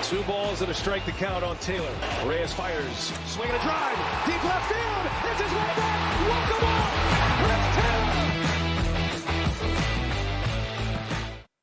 2 balls and a strike to count on Taylor. Reyes fires, swinging a drive, deep left field. It's his way back. Walk-a-walk.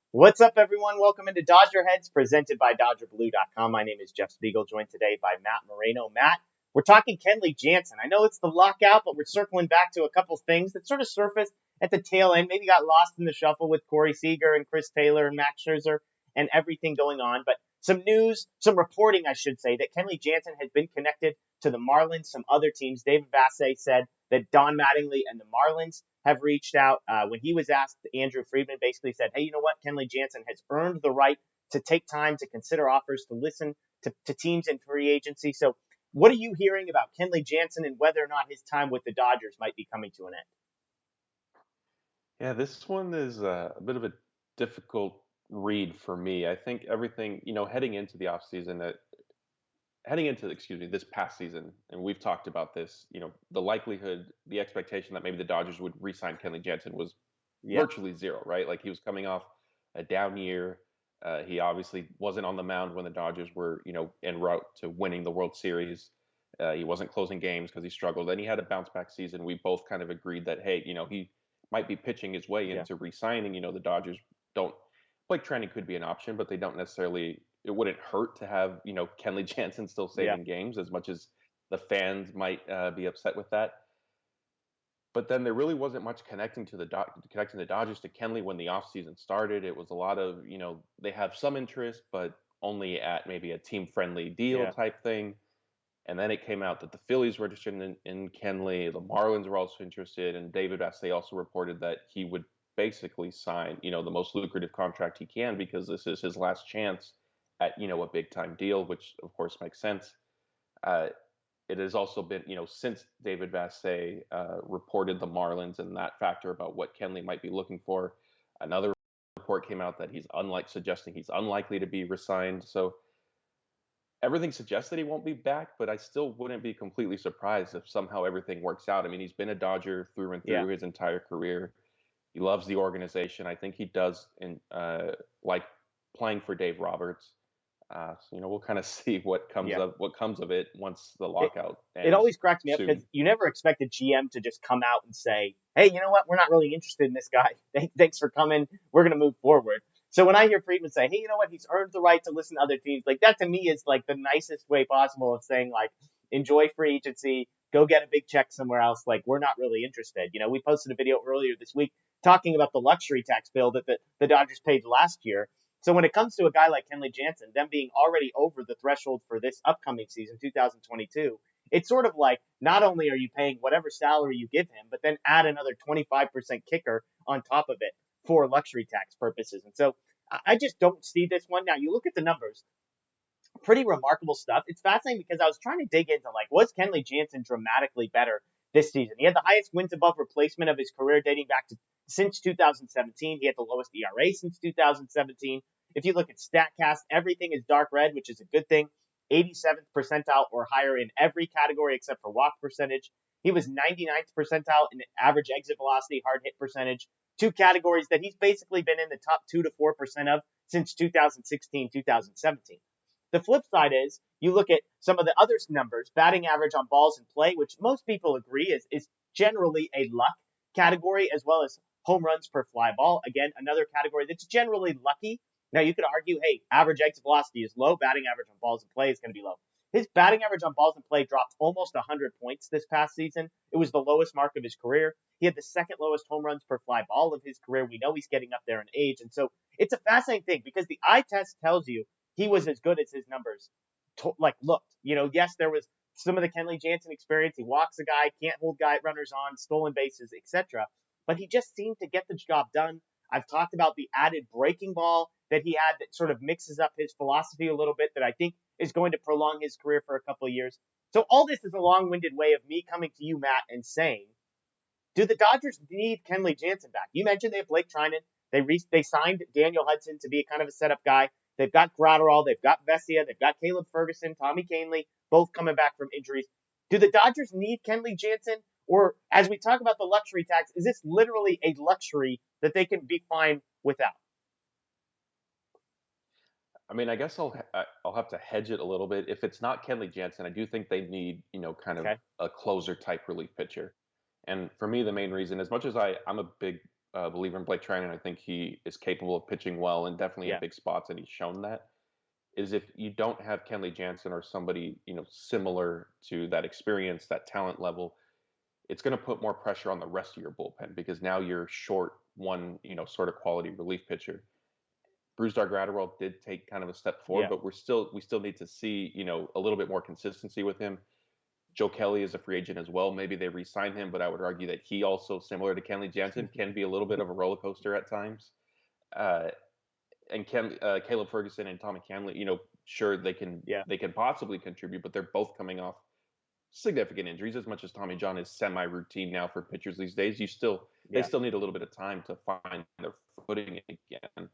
What's up, everyone? Welcome into DodgerHeads, presented by DodgerBlue.com. My name is Jeff Spiegel, joined today by Matt Moreno. Matt, we're talking Kenley Jansen. I know it's the lockout, but we're circling back to a couple things that sort of surfaced at the tail end. Maybe got lost in the shuffle with Corey Seager and Chris Taylor and Max Scherzer and everything going on. But some news, some reporting, I should say, that Kenley Jansen has been connected to the Marlins, some other teams. David Vassegh said that Don Mattingly and the Marlins have reached out. When he was asked, Andrew Friedman basically said, hey, you know what? Kenley Jansen has earned the right to take time to consider offers, to listen to teams in free agency. So what are you hearing about Kenley Jansen and whether or not his time with the Dodgers might be coming to an end? Yeah, this one is a bit of a difficult read for me. I think everything, heading into the offseason, this past season, and we've talked about this, the likelihood, the expectation that maybe the Dodgers would re-sign Kenley Jansen was virtually zero, right? Like, he was coming off a down year. He obviously wasn't on the mound when the Dodgers were, en route to winning the World Series. He wasn't closing games because he struggled. Then he had a bounce back season. We both kind of agreed that, hey, he might be pitching his way into re-signing. The Dodgers don't, Blake Treinen could be an option, but they don't necessarily, it wouldn't hurt to have, Kenley Jansen still saving games, as much as the fans might be upset with that. But then there really wasn't much connecting the Dodgers to Kenley when the offseason started. It was a lot of, they have some interest, but only at maybe a team-friendly deal type thing. And then it came out that the Phillies were interested in Kenley. The Marlins were also interested. And David Vassegh also reported that he would basically sign, the most lucrative contract he can, because this is his last chance at, a big-time deal, which, of course, makes sense. It has also been, since David Vassegh reported the Marlins and that factor about what Kenley might be looking for, another report came out that suggesting he's unlikely to be re-signed. So everything suggests that he won't be back, but I still wouldn't be completely surprised if somehow everything works out. I mean, he's been a Dodger through and through his entire career. He loves the organization. I think he does like playing for Dave Roberts. So, we'll kind of see what comes of it once the lockout ends. It always cracks me up because you never expect a GM to just come out and say, hey, you know what? We're not really interested in this guy. Thanks for coming. We're going to move forward. So when I hear Friedman say, hey, you know what? He's earned the right to listen to other teams. Like, that to me is like the nicest way possible of saying, like, enjoy free agency, go get a big check somewhere else. Like, we're not really interested. We posted a video earlier this week talking about the luxury tax bill that the Dodgers paid last year. So when it comes to a guy like Kenley Jansen, them being already over the threshold for this upcoming season, 2022, it's sort of like, not only are you paying whatever salary you give him, but then add another 25% kicker on top of it for luxury tax purposes. And so I just don't see this one. Now, you look at the numbers, pretty remarkable stuff. It's fascinating because I was trying to dig into, like, was Kenley Jansen dramatically better this season? He had the highest wins above replacement of his career dating back to since 2017. He had the lowest ERA since 2017. If you look at StatCast, everything is dark red, which is a good thing. 87th percentile or higher in every category except for walk percentage. He was 99th percentile in average exit velocity, hard hit percentage. Two categories that he's basically been in the top 2 to 4% of since 2016, 2017. The flip side is you look at some of the other numbers, batting average on balls in play, which most people agree is generally a luck category, as well as home runs per fly ball. Again, another category that's generally lucky. Now, you could argue, hey, average exit velocity is low. Batting average on balls in play is going to be low. His batting average on balls in play dropped almost 100 points this past season. It was the lowest mark of his career. He had the second lowest home runs per fly ball of his career. We know he's getting up there in age. And so it's a fascinating thing because the eye test tells you he was as good as his numbers looked. Yes, there was some of the Kenley Jansen experience. He walks a guy, can't hold runners on, stolen bases, etc. But he just seemed to get the job done. I've talked about the added breaking ball that he had that sort of mixes up his philosophy a little bit that I think is going to prolong his career for a couple of years. So all this is a long-winded way of me coming to you, Matt, and saying, do the Dodgers need Kenley Jansen back? You mentioned they have Blake Treinen. They signed Daniel Hudson to be kind of a setup guy. They've got Gratterall. They've got Vesia. They've got Caleb Ferguson, Tommy Kenley, both coming back from injuries. Do the Dodgers need Kenley Jansen? Or as we talk about the luxury tax, is this literally a luxury that they can be fine without? I mean, I guess I'll have to hedge it a little bit. If it's not Kenley Jansen, I do think they need, kind of Okay. a closer type relief pitcher. And for me, the main reason, as much as I'm a big believer in Blake Treinen, I think he is capable of pitching well and definitely in Yeah. big spots, and he's shown that. Is if you don't have Kenley Jansen or somebody, similar to that experience, that talent level, it's going to put more pressure on the rest of your bullpen because now you're short one, sort of quality relief pitcher. Brusdar Graterol did take kind of a step forward, Yeah. but we still need to see, a little bit more consistency with him. Joe Kelly is a free agent as well. Maybe they re-sign him, but I would argue that he also, similar to Kenley Jansen, can be a little bit of a roller coaster at times. Uh, and Caleb Ferguson and Tommy Camley, sure Yeah. they can possibly contribute, but they're both coming off significant injuries. As much as Tommy John is semi-routine now for pitchers these days, they Yeah. still need a little bit of time to find their footing again.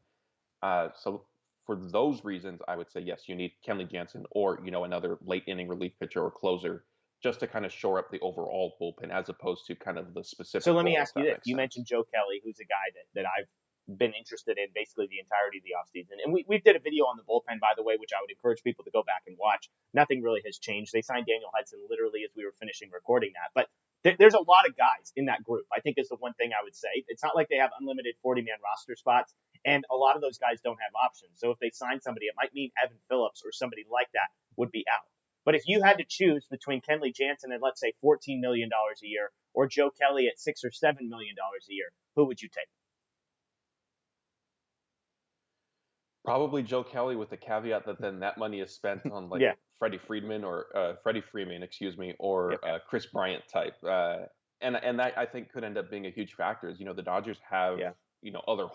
So for those reasons, I would say yes, you need Kenley Jansen or another late inning relief pitcher or closer just to kind of shore up the overall bullpen as opposed to kind of the specific. So let me role, ask if you that this. makes You sense. mentioned Joe Kelly, who's a guy that I've been interested in basically the entirety of the offseason. And we did a video on the bullpen, by the way, which I would encourage people to go back and watch. Nothing really has changed. They signed Daniel Hudson literally as we were finishing recording that. But there's a lot of guys in that group, I think is the one thing I would say. It's not like they have unlimited 40-man roster spots, and a lot of those guys don't have options. So if they sign somebody, it might mean Evan Phillips or somebody like that would be out. But if you had to choose between Kenley Jansen and, let's say, $14 million a year or Joe Kelly at $6 or $7 million a year, who would you take? Probably Joe Kelly, with the caveat that then that money is spent on like Yeah. Freddie Freeman, excuse me, or Okay. Chris Bryant type, and that I think could end up being a huge factor. As the Dodgers have Yeah. other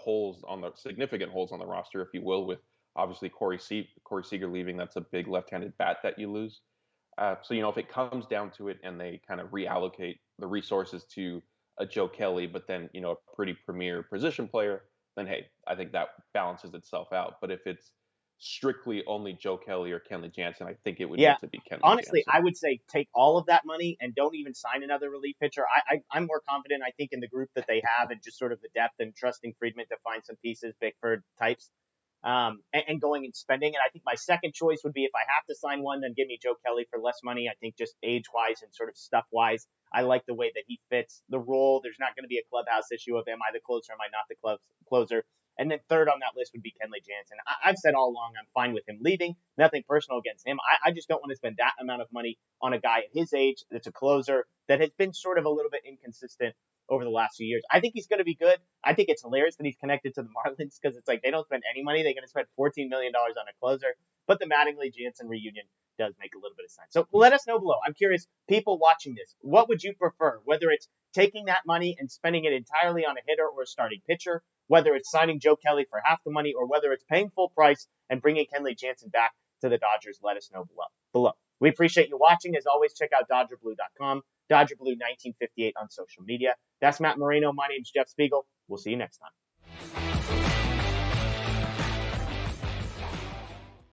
significant holes on the roster, if you will, with obviously Corey Seager leaving. That's a big left-handed bat that you lose. So if it comes down to it and they kind of reallocate the resources to a Joe Kelly, but then a pretty premier position player, then hey, I think that balances itself out. But if it's strictly only Joe Kelly or Kenley Jansen, I think it would Yeah. need to be Kenley Honestly, Jansen. I would say take all of that money and don't even sign another relief pitcher. I'm more confident, I think, in the group that they have and just sort of the depth and trusting Friedman to find some pieces, Bickford types, and going and spending. And I think my second choice would be if I have to sign one, then give me Joe Kelly for less money. I think just age-wise and sort of stuff-wise, I like the way that he fits the role. There's not going to be a clubhouse issue of am I the closer, am I not the closer. And then third on that list would be Kenley Jansen. I've said all along I'm fine with him leaving. Nothing personal against him. I just don't want to spend that amount of money on a guy at his age that's a closer that has been sort of a little bit inconsistent over the last few years. I think he's going to be good. I think it's hilarious that he's connected to the Marlins because it's like they don't spend any money. They're going to spend $14 million on a closer. But the Mattingly Jansen reunion does make a little bit of sense. So let us know below. I'm curious, people watching this, what would you prefer? Whether it's taking that money and spending it entirely on a hitter or a starting pitcher, whether it's signing Joe Kelly for half the money, or whether it's paying full price and bringing Kenley Jansen back to the Dodgers, let us know below. We appreciate you watching. As always, check out DodgerBlue.com, DodgerBlue1958 on social media. That's Matt Moreno. My name's Jeff Spiegel. We'll see you next time.